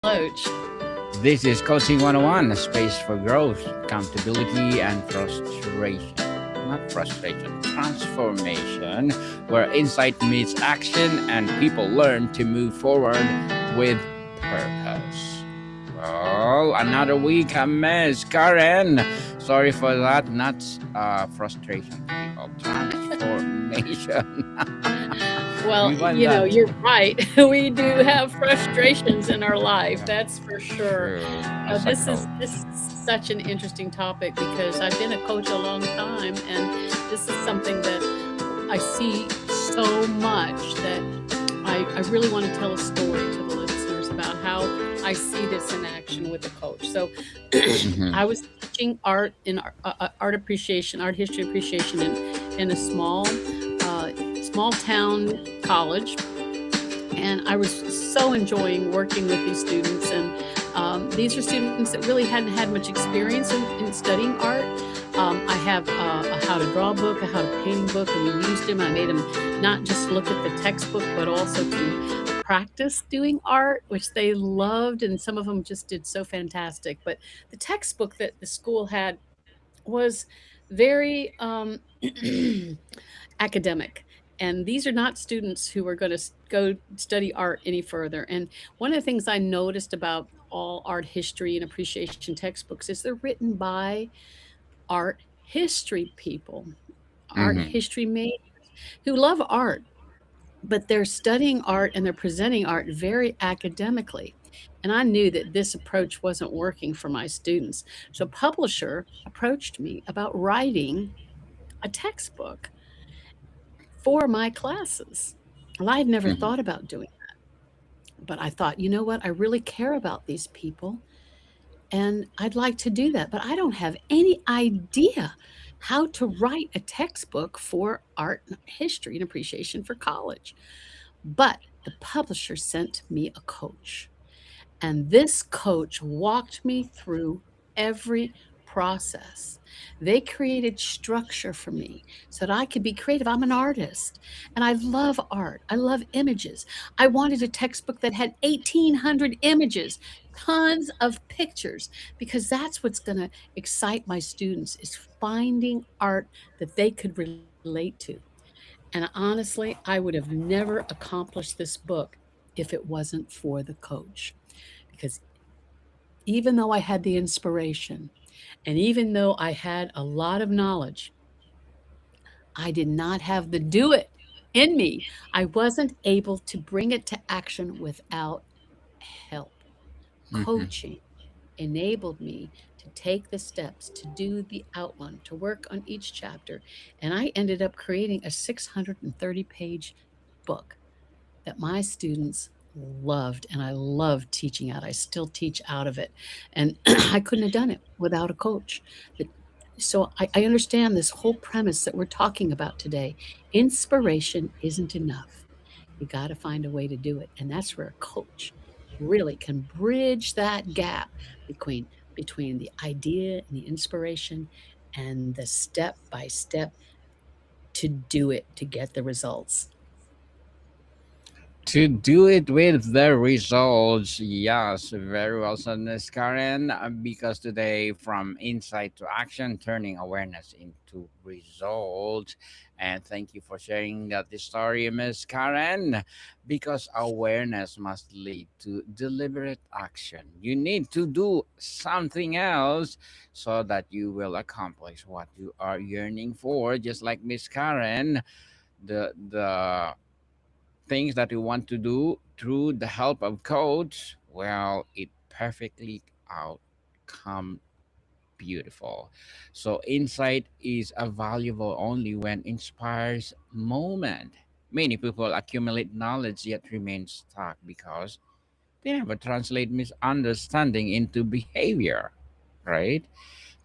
Loach. This is Coaching 101, a space for growth, accountability, and frustration. Not frustration, transformation, where insight meets action and people learn to move forward with purpose. Well, another week, a mess. Karen, sorry for that. Not frustration, people. Transformation. Well, We want that. you're right. We do have frustrations in our life, Yeah, that's for sure. true. As a This coach. is such an interesting topic because I've been a coach a long time, and this is something that I see so much that I really want to tell a story to the listeners about how I see this in action with a coach. So, Mhm. I was teaching art in art appreciation, art history appreciation in a small town college, and I was so enjoying working with these students. And these are students that really hadn't had much experience in studying art. I have a how to draw book, a how to painting book, and we used them. I made them not just look at the textbook, but also to practice doing art, which they loved, and some of them just did so fantastic. But the textbook that the school had was very academic. And these are not students who are going to go study art any further. And one of the things I noticed about all art history and appreciation textbooks is they're written by art history people, art Mhm. history majors who love art, but they're studying art and they're presenting art very academically. And I knew that this approach wasn't working for my students. So, a publisher approached me about writing a textbook for my classes. Well, I had never Mhm. thought about doing that, but I thought, you know what? I really care about these people and I'd like to do that, but I don't have any idea how to write a textbook for art and history and appreciation for college. But the publisher sent me a coach. And this coach walked me through every process. They created structure for me so that I could be creative. I'm an artist and I love art. I love images. I wanted a textbook that had 1,800 images, tons of pictures, because that's what's going to excite my students is finding art that they could relate to. And honestly, I would have never accomplished this book if it wasn't for the coach. Because even though I had the inspiration and even though I had a lot of knowledge, I did not have the do it in me. I wasn't able to bring it to action without help. Mhm. Coaching enabled me to take the steps, to do the outline, to work on each chapter. And I ended up creating a 630-page book that my students loved, and I loved teaching out. I still teach out of it, and I couldn't have done it without a coach. That so I understand this whole premise that we're talking about today. Inspiration isn't enough. You got to find a way to do it, and that's where a coach really can bridge that gap between between the idea and the inspiration and the step by step to do it to get the results. To do it with the results. Yes, very well said, Miss Karen. Because today, from insight to action, turning awareness into results. And thank you for sharing that the story, Miss Karen. Because awareness must lead to deliberate action. You need to do something else so that you will accomplish what you are yearning for. Just like Miss Karen, the things that you want to do through the help of coach, well, it perfectly outcome beautiful. So insight is a valuable only when inspires moment. Many people accumulate knowledge yet remain stuck because they never translate misunderstanding into behavior, right?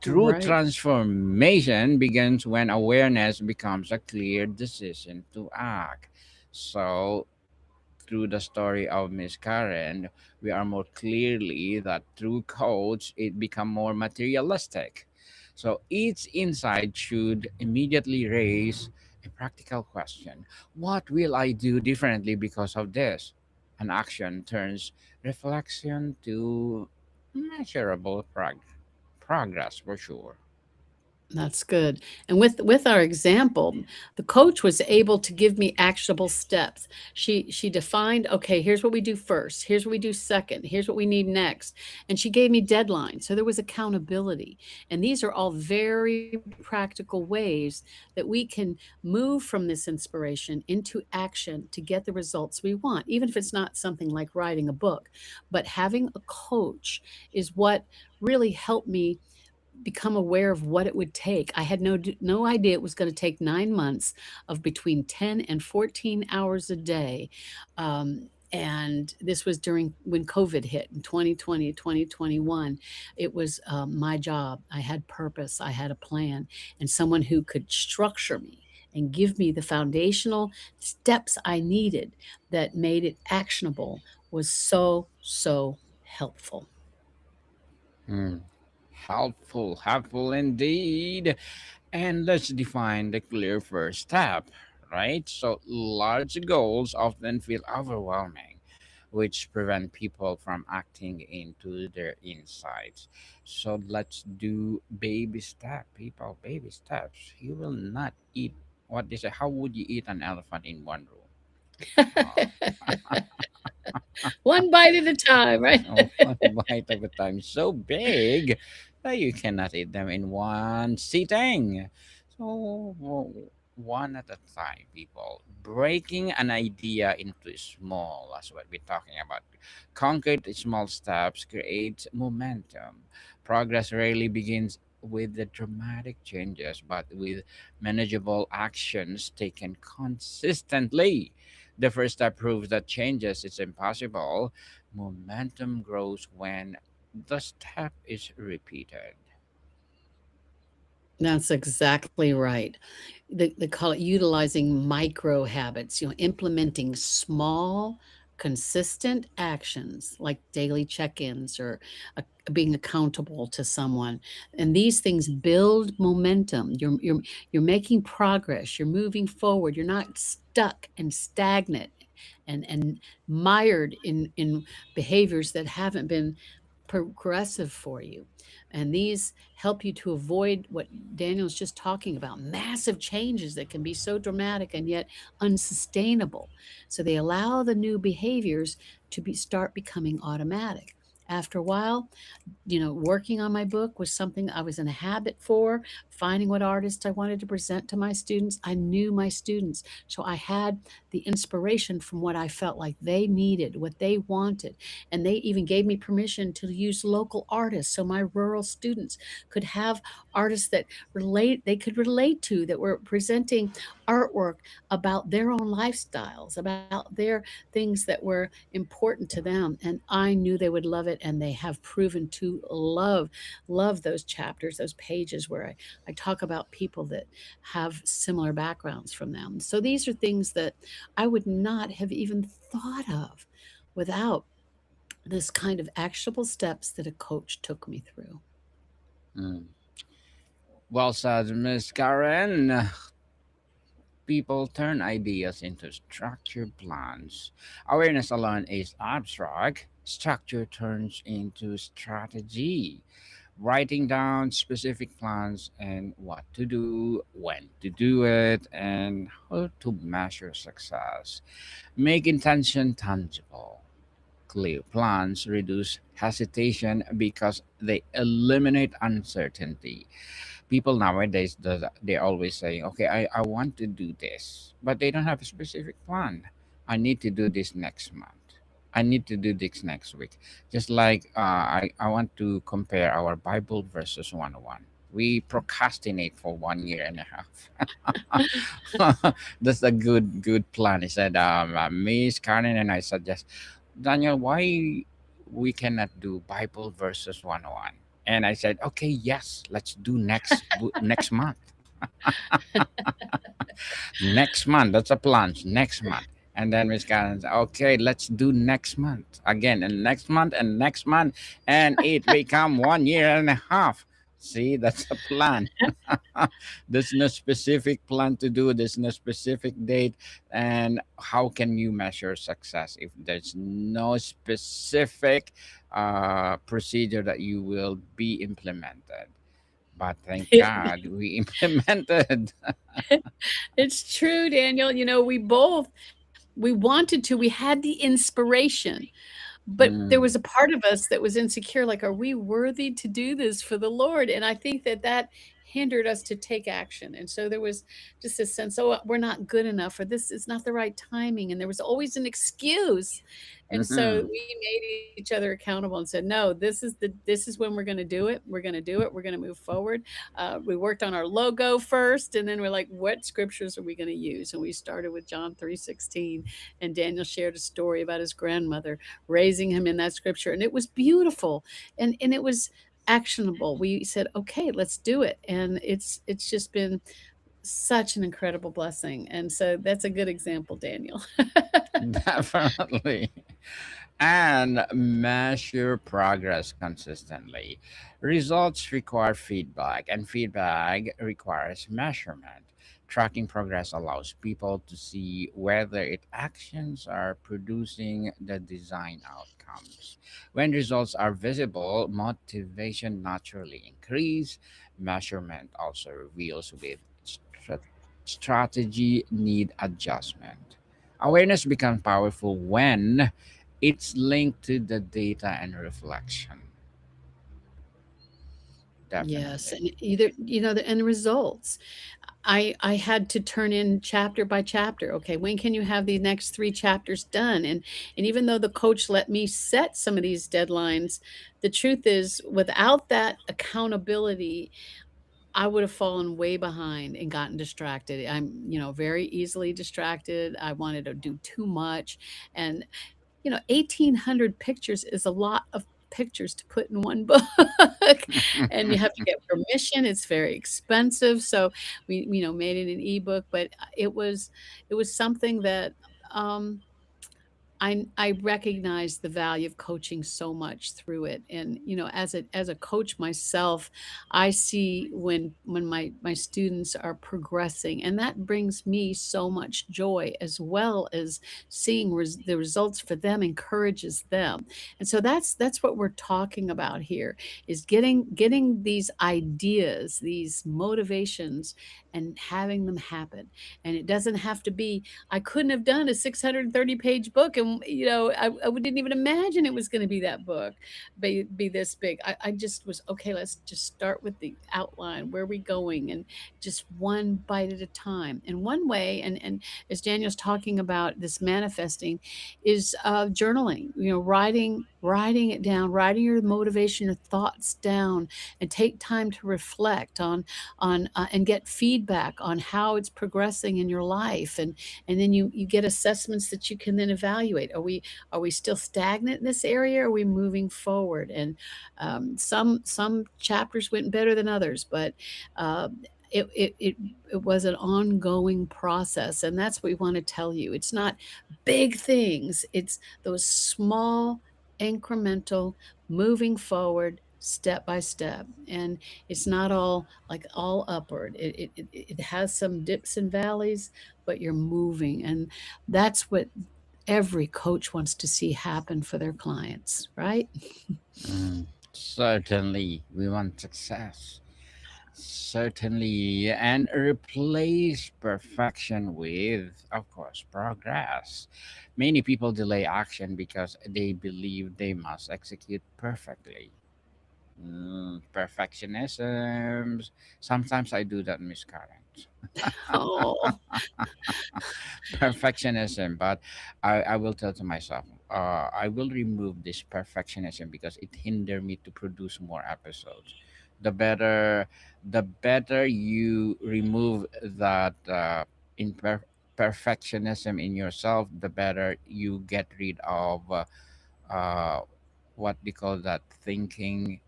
True Right. transformation begins when awareness becomes a clear decision to act. So through the story of Miss Karen, we are more clearly that through coach, it become more materialistic. So each insight should immediately raise a practical question. What will I do differently because of this? An action turns reflection to measurable progress for sure. That's good. And with our example, the coach was able to give me actionable steps. She defined, okay, here's what we do first, here's what we do second, here's what we need next. And she gave me deadlines. So there was accountability. And these are all very practical ways that we can move from this inspiration into action to get the results we want, even if it's not something like writing a book. But having a coach is what really helped me become aware of what it would take. I had no idea it was going to take 9 months of between 10 and 14 hours a day. And this was during when COVID hit in 2020, 2021. It was my job. I had purpose, I had a plan, and someone who could structure me and give me the foundational steps I needed that made it actionable was so, so helpful. Hmm. Helpful indeed. And let's define the clear first step, right? So, large goals often feel overwhelming, which prevent people from acting into their insights. So, let's do baby step, people, baby steps. You will not eat what they say. How would you eat an elephant in one room? Uh, One bite at a time, right? one bite of a time, so big that you cannot eat them in one sitting. So one at a time, people. Breaking an idea into small, that's what we're talking about. Concrete small steps create momentum. Progress rarely begins with the dramatic changes, but with manageable actions taken consistently. The first step proves that changes is impossible. Momentum grows when the step is repeated. That's exactly right. They call it utilizing micro habits, implementing small, consistent actions like daily check-ins or being accountable to someone. And these things build momentum. You're making progress. You're moving forward. You're not stuck and stagnant and mired in behaviors that haven't been progressive for you. And these help you to avoid what Daniel's just talking about, massive changes that can be so dramatic and yet unsustainable. So they allow the new behaviors to start becoming automatic. After a while, working on my book was something I was in a habit for, finding what artists I wanted to present to my students. I knew my students. So I had the inspiration from what I felt like they needed, what they wanted. And they even gave me permission to use local artists so my rural students could have artists that they could relate to, that were presenting artwork about their own lifestyles, about their things that were important to them. And I knew they would love it, and they have proven to love those chapters, those pages where I talk about people that have similar backgrounds from them. So these are things that I would not have even thought of without this kind of actionable steps that a coach took me through. Mm. Well said, Miss Karen. People turn ideas into structured plans. Awareness alone is abstract. Structure turns into strategy. Writing down specific plans and what to do, when to do it, and how to measure success. Make intention tangible. Clear plans reduce hesitation because they eliminate uncertainty. People nowadays, they're always saying, okay, I want to do this, but they don't have a specific plan. I need to do this next month. I need to do this next week. Just like I want to compare our Bible verses 101. We procrastinate for 1 year and a half. That's a good plan. He said, Miss Karen and I suggest, Daniel, why we cannot do Bible verses 101? And I said, okay, yes, let's do next month. Next month, that's a plunge. Next month. And then Miss Karen said, okay, let's do next month again, and next month, and next month, and it become 1 year and a half. See, that's a plan. There's no specific plan to do, there's no specific date. And how can you measure success if there's no specific procedure that you will be implemented? But thank God we implemented. It's true, Daniel. We both we wanted to. We had the inspiration, but there Mm, was a part of us that was insecure, like, are we worthy to do this for the Lord? And I think that that hindered us to take action. And so there was just a sense, oh, we're not good enough, or this is not the right timing. And there was always an excuse. And so mhm. we made each other accountable and said, no, this is when we're going to do it. We're going to do it. We're going to move forward. We worked on our logo first, and then we're like, what scriptures are we going to use? And we started with John 3:16, and Daniel shared a story about his grandmother raising him in that scripture, and it was beautiful, and it was actionable. We said, okay, let's do it, and it's just been such an incredible blessing. And so that's a good example, Daniel. Definitely. And measure progress consistently. Results require feedback, and feedback requires measurement. Tracking progress allows people to see whether its actions are producing the designed outcomes. When results are visible, motivation naturally increase. Measurement also reveals with strategy need adjustment. Awareness becomes powerful when it's linked to the data and reflection. Yes, Definitely. and either the end results. I had to turn in chapter by chapter. Okay, when can you have the next 3 chapters done? And even though the coach let me set some of these deadlines, the truth is without that accountability, I would have fallen way behind and gotten distracted. I'm, very easily distracted. I wanted to do too much. And 1,800 pictures is a lot of pictures to put in one book. And you have to get permission. It's very expensive. So we, made it an ebook, but it was something that I recognize the value of coaching so much through it. And as a coach myself, I see when my students are progressing, and that brings me so much joy, as well as seeing the results for them encourages them. And so that's what we're talking about here, is getting these ideas, these motivations, and having them happen. And it doesn't have to be, I couldn't have done a 630-page book, and I didn't even imagine it was going to be that book, be this big. I just was, okay, let's just start with the outline. Where are we going? And just one bite at a time. And one way, and as Daniel's talking about this manifesting, is journaling. Writing it down, writing your motivation, your thoughts down, and take time to reflect on and get feedback on how it's progressing in your life. And then you get assessments that you can then evaluate. Are we still stagnant in this area? Are we moving forward? And some chapters went better than others, but uh, it was an ongoing process. And that's what we want to tell you. It's not big things, it's those small, incremental, moving forward step by step. And it's not all upward. It has some dips and valleys, but you're moving. And that's what every coach wants to see happen for their clients, right? Mm, certainly, we want success. Certainly, and replace perfection with, of course, progress. Many people delay action because they believe they must execute perfectly. Perfectionism. Sometimes I do that, Miss Karen. Oh, Perfectionism, but I will tell to myself, I will remove this perfectionism because it hinder me to produce more episodes. The better you remove that perfectionism in yourself, the better you get rid of uh, what they call that thinking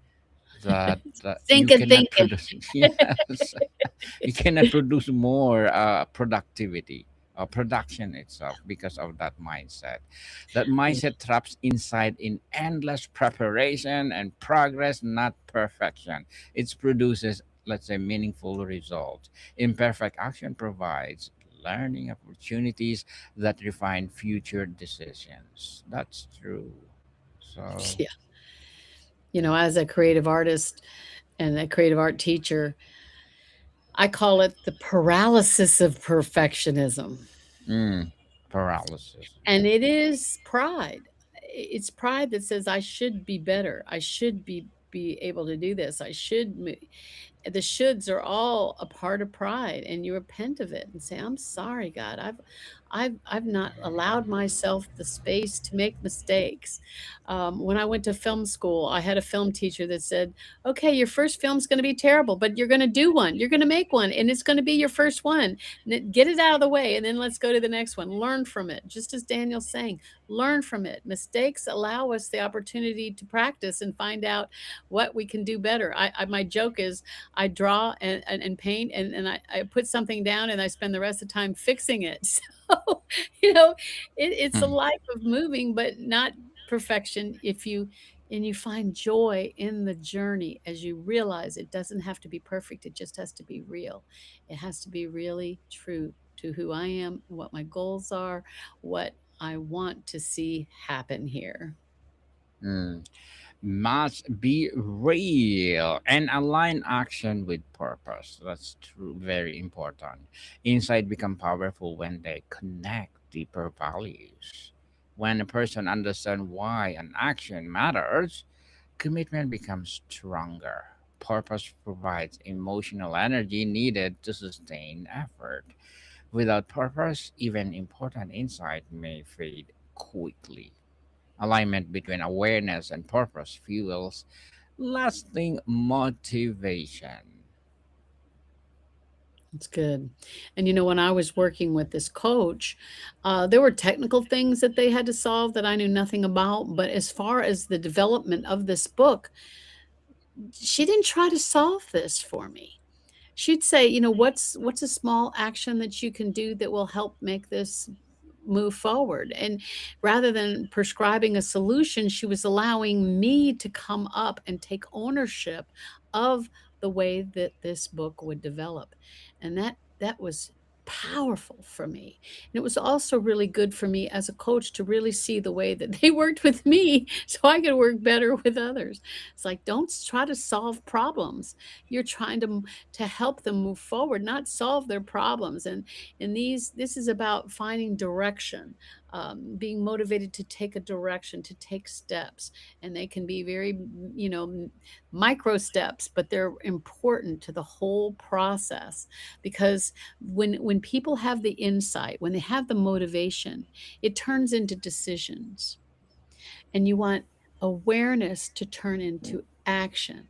that you thinking, cannot thinking. produce. Yes, you cannot produce more productivity. production itself because of that mindset. That Yeah. mindset traps inside in endless preparation and progress, not perfection. It produces, let's say, meaningful results. Imperfect action provides learning opportunities that refine future decisions. That's true. So, Yeah. As a creative artist and a creative art teacher, I call it the paralysis of perfectionism. mm, paralysis. And it is pride. It's pride that says I should be better. I should be able to do this. I should the shoulds are all a part of pride, and you repent of it and say, I'm sorry, God. I've not allowed myself the space to make mistakes. When I went to film school, I had a film teacher that said, okay, your first film's going to be terrible, but you're going to do one, you're going to make one, and it's going to be your first one. Get it out of the way, and then let's go to the next one. Learn from it, just as Daniel's saying. Learn from it. Mistakes allow us the opportunity to practice and find out what we can do better. My joke is I draw and paint, and I put something down, and I spend the rest of the time fixing it. So, you know, it's a Hmm. life of moving, but not perfection. And you find joy in the journey as you realize it doesn't have to be perfect. It just has to be real. It has to be really true to who I am, what my goals are, what I want to see happen here. Mm. Must be real and align action with purpose. That's true, very important. Insight become powerful when they connect deeper values. When a person understands why an action matters, commitment becomes stronger. Purpose provides emotional energy needed to sustain effort. Without purpose, even important insight may fade quickly. Alignment between awareness and purpose fuels lasting motivation. It's good. And when I was working with this coach, there were technical things that they had to solve that I knew nothing about. But as far as the development of this book, she didn't try to solve this for me. She'd say, what's a small action that you can do that will help make this move forward? And rather than prescribing a solution, she was allowing me to come up and take ownership of the way that this book would develop. And that was powerful for me. And it was also really good for me as a coach to really see the way that they worked with me so I could work better with others. It's like, don't try to solve problems. You're trying to help them move forward, not solve their problems. And this is about finding direction, being motivated to take a direction, to take steps, and they can be very, micro steps, but they're important to the whole process because when people have the insight, when they have the motivation, it turns into decisions, and you want awareness to turn into action.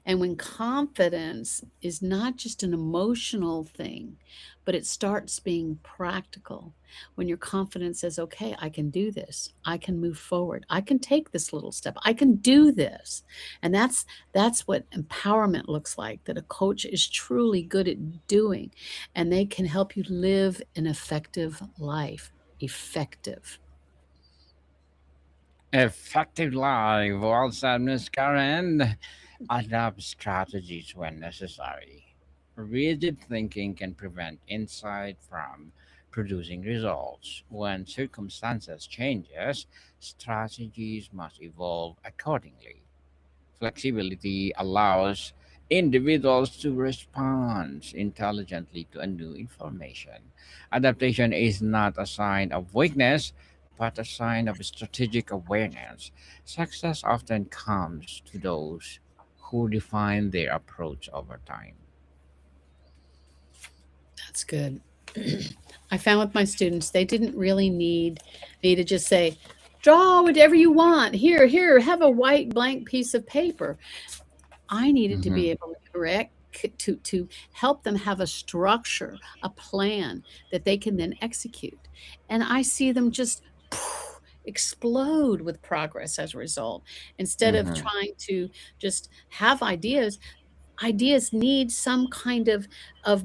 And when confidence is not just an emotional thing, but it starts being practical, when your confidence says, okay, I can do this, I can move forward, I can take this little step, I can do this. And that's what empowerment looks like, that a coach is truly good at doing, and they can help you live an effective life. Effective. Effective life, while sadness Karen, adapt strategies when necessary. Rigid thinking can prevent insight from producing results. When circumstances changes, strategies must evolve accordingly. Flexibility allows individuals to respond intelligently to a new information. Adaptation is not a sign of weakness, but a sign of strategic awareness. Success often comes to those who define their approach over time. That's good. I found with my students, they didn't really need me to just say, draw whatever you want. Here, have a white blank piece of paper. I needed to be Mhm. able to correct to help them have a structure, a plan that they can then execute. And I see them just explode with progress as a result. Instead of Mhm. trying to just have ideas, ideas need some kind of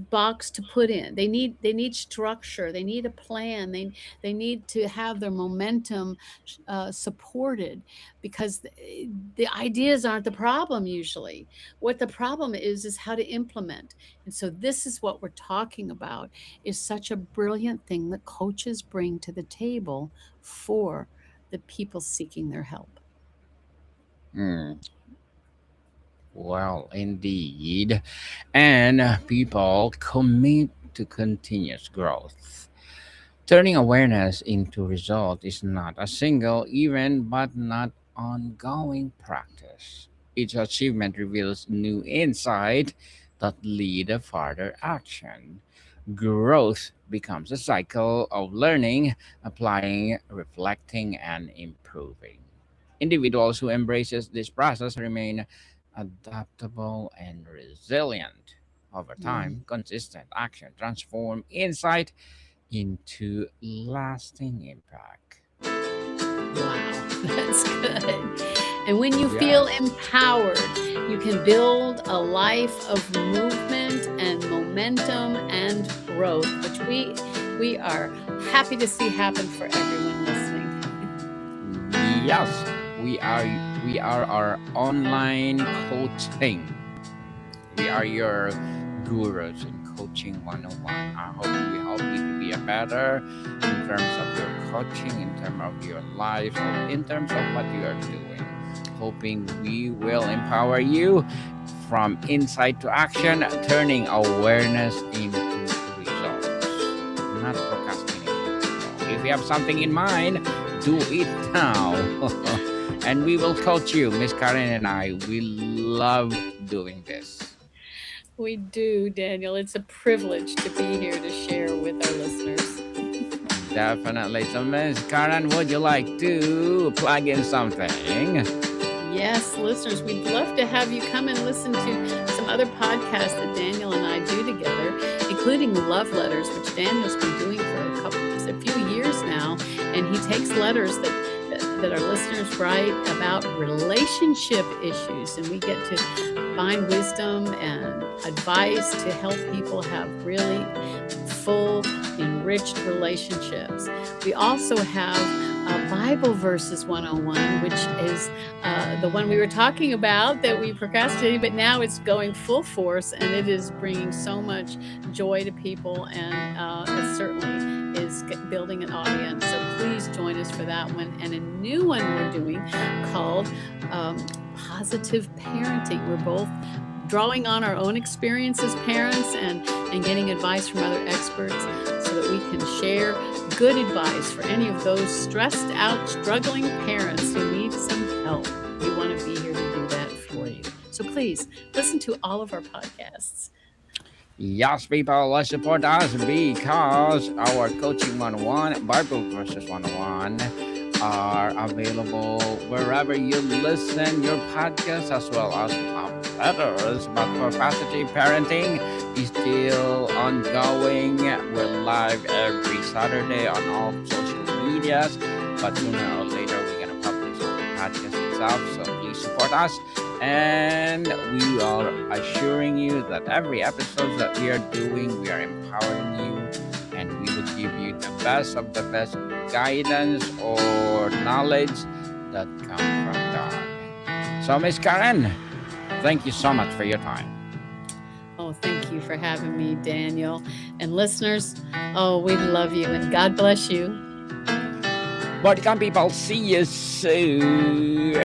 box to put in. They need structure, they need a plan, they need to have their momentum supported, because the ideas aren't the problem usually. What the problem is how to implement. And so this is what we're talking about, is such a brilliant thing that coaches bring to the table for the people seeking their help. Hmm. Well, indeed. And people commit to continuous growth. Turning awareness into result is not a single event but not ongoing practice. Each achievement reveals new insight that lead to further action. Growth becomes a cycle of learning, applying, reflecting, and improving. Individuals who embraces this process remain adaptable and resilient. Over Mm. time, consistent action transform insight into lasting impact. Wow, that's good. And when you feel Yes. empowered, you can build a life of movement and momentum and growth, which we are happy to see happen for everyone listening. Yes, we are we are our online coaching. We are your gurus in coaching 101. I hope we help you to be a better in terms of your coaching, in terms of your life, or in terms of what you are doing. Hoping we will empower you from insight to action, turning awareness into results, not procrastinating. So if you have something in mind, do it now. And we will coach you. Miss Karen and I, we love doing this. We do, Daniel. It's a privilege to be here to share with our listeners. Definitely. So, Miss Karen, would you like to plug in something? Yes, listeners, we'd love to have you come and listen to some other podcasts that Daniel and I do together, including Love Letters, which Daniel's been doing for a few years now. And he takes letters that our listeners write about relationship issues, and we get to find wisdom and advice to help people have really full, enriched relationships. We also have Bible Verses 101, which is the one we were talking about that we procrastinated, but now it's going full force, and it is bringing so much joy to people, and it certainly is building an audience. So please join us for that one. And a new one we're doing called Positive Parenting. We're both drawing on our own experience as parents and getting advice from other experts so that we can share good advice for any of those stressed out, struggling parents who need some help. We want to be here to do that for you. So please listen to all of our podcasts. Yes, people, let's support us because our Coaching 101, Bible Verses 101 are available wherever you listen your podcast as well as letters. But for positive parenting is still ongoing. We're live every Saturday on all social medias, but sooner or later we're gonna publish on the podcast itself. So please support us. And we are assuring you that every episode that we are doing, we are empowering you, and we will give you the best of the best guidance or knowledge that come from God. So, Miss Karen, thank you so much for your time. Oh, thank you for having me, Daniel. And listeners, oh, we love you and God bless you. But can people see you soon?